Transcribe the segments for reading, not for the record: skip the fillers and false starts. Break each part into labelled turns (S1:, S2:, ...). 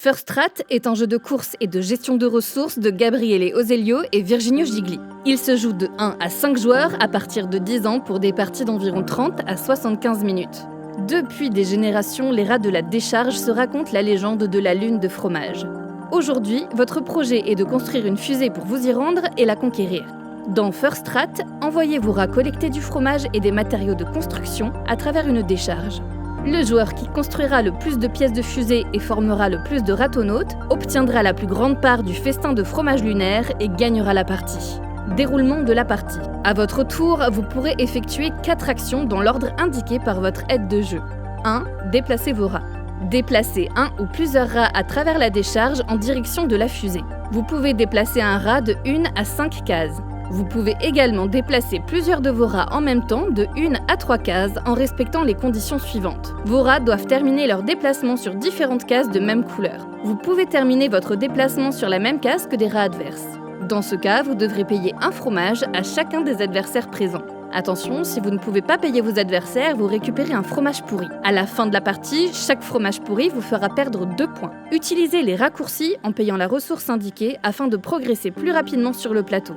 S1: First Strat est un jeu de course et de gestion de ressources de Gabriele Oselio et Virginio Gigli. Il se joue de 1 à 5 joueurs à partir de 10 ans pour des parties d'environ 30 à 75 minutes. Depuis des générations, les rats de la décharge se racontent la légende de la lune de fromage. Aujourd'hui, votre projet est de construire une fusée pour vous y rendre et la conquérir. Dans First Strat, envoyez vos rats collecter du fromage et des matériaux de construction à travers une décharge. Le joueur qui construira le plus de pièces de fusée et formera le plus de ratonautes obtiendra la plus grande part du festin de fromage lunaire et gagnera la partie. Déroulement de la partie. À votre tour, vous pourrez effectuer 4 actions dans l'ordre indiqué par votre aide de jeu. 1. Déplacez vos rats. Déplacez un ou plusieurs rats à travers la décharge en direction de la fusée. Vous pouvez déplacer un rat de 1 à 5 cases. Vous pouvez également déplacer plusieurs de vos rats en même temps de 1 à 3 cases en respectant les conditions suivantes. Vos rats doivent terminer leur déplacement sur différentes cases de même couleur. Vous pouvez terminer votre déplacement sur la même case que des rats adverses. Dans ce cas, vous devrez payer un fromage à chacun des adversaires présents. Attention, si vous ne pouvez pas payer vos adversaires, vous récupérez un fromage pourri. À la fin de la partie, chaque fromage pourri vous fera perdre 2 points. Utilisez les raccourcis en payant la ressource indiquée afin de progresser plus rapidement sur le plateau.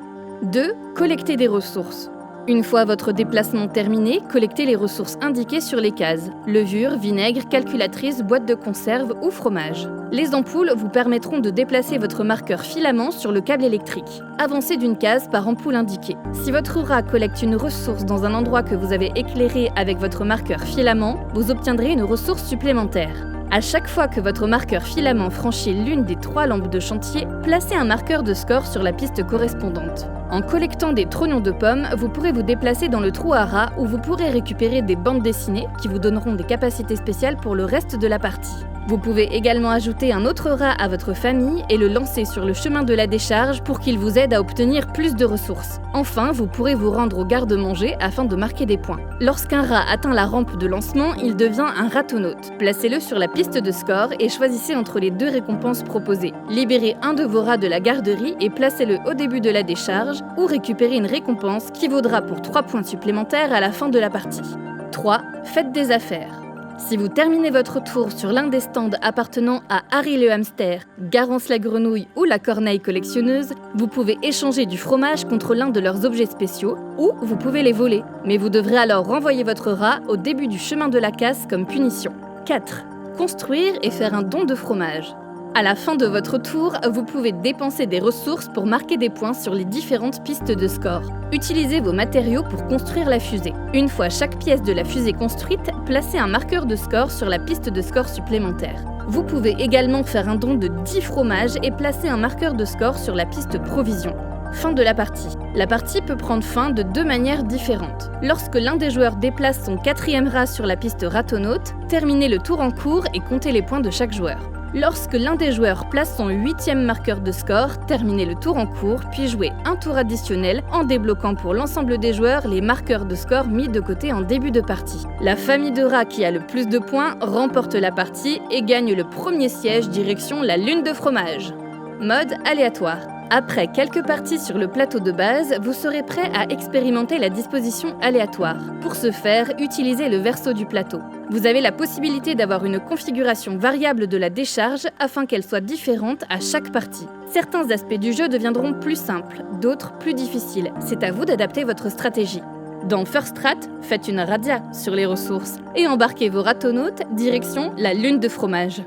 S1: 2. Collectez des ressources. Une fois votre déplacement terminé, collectez les ressources indiquées sur les cases. Levure, vinaigre, calculatrice, boîte de conserve ou fromage. Les ampoules vous permettront de déplacer votre marqueur filament sur le câble électrique. Avancez d'une case par ampoule indiquée. Si votre rat collecte une ressource dans un endroit que vous avez éclairé avec votre marqueur filament, vous obtiendrez une ressource supplémentaire. À chaque fois que votre marqueur filament franchit l'une des 3 lampes de chantier, placez un marqueur de score sur la piste correspondante. En collectant des trognons de pommes, vous pourrez vous déplacer dans le trou à rats où vous pourrez récupérer des bandes dessinées qui vous donneront des capacités spéciales pour le reste de la partie. Vous pouvez également ajouter un autre rat à votre famille et le lancer sur le chemin de la décharge pour qu'il vous aide à obtenir plus de ressources. Enfin, vous pourrez vous rendre au garde-manger afin de marquer des points. Lorsqu'un rat atteint la rampe de lancement, il devient un ratonaute. Placez-le sur la piste de score et choisissez entre les 2 récompenses proposées. Libérez un de vos rats de la garderie et placez-le au début de la décharge ou récupérez une récompense qui vaudra pour 3 points supplémentaires à la fin de la partie. 3. Faites des affaires. Si vous terminez votre tour sur l'un des stands appartenant à Harry le hamster, Garance la grenouille ou la corneille collectionneuse, vous pouvez échanger du fromage contre l'un de leurs objets spéciaux ou vous pouvez les voler. Mais vous devrez alors renvoyer votre rat au début du chemin de la casse comme punition. 4. Construire et faire un don de fromage. À la fin de votre tour, vous pouvez dépenser des ressources pour marquer des points sur les différentes pistes de score. Utilisez vos matériaux pour construire la fusée. Une fois chaque pièce de la fusée construite, placez un marqueur de score sur la piste de score supplémentaire. Vous pouvez également faire un don de 10 fromages et placer un marqueur de score sur la piste provision. Fin de la partie. La partie peut prendre fin de 2 manières différentes. Lorsque l'un des joueurs déplace son 4e rat sur la piste ratonaute, terminez le tour en cours et comptez les points de chaque joueur. Lorsque l'un des joueurs place son 8e marqueur de score, terminez le tour en cours, puis jouez un tour additionnel en débloquant pour l'ensemble des joueurs les marqueurs de score mis de côté en début de partie. La famille de rats qui a le plus de points remporte la partie et gagne le premier siège direction la lune de fromage. Mode aléatoire. Après quelques parties sur le plateau de base, vous serez prêt à expérimenter la disposition aléatoire. Pour ce faire, utilisez le verso du plateau. Vous avez la possibilité d'avoir une configuration variable de la décharge afin qu'elle soit différente à chaque partie. Certains aspects du jeu deviendront plus simples, d'autres plus difficiles. C'est à vous d'adapter votre stratégie. Dans First Strat, faites une radia sur les ressources et embarquez vos ratonautes direction la lune de fromage.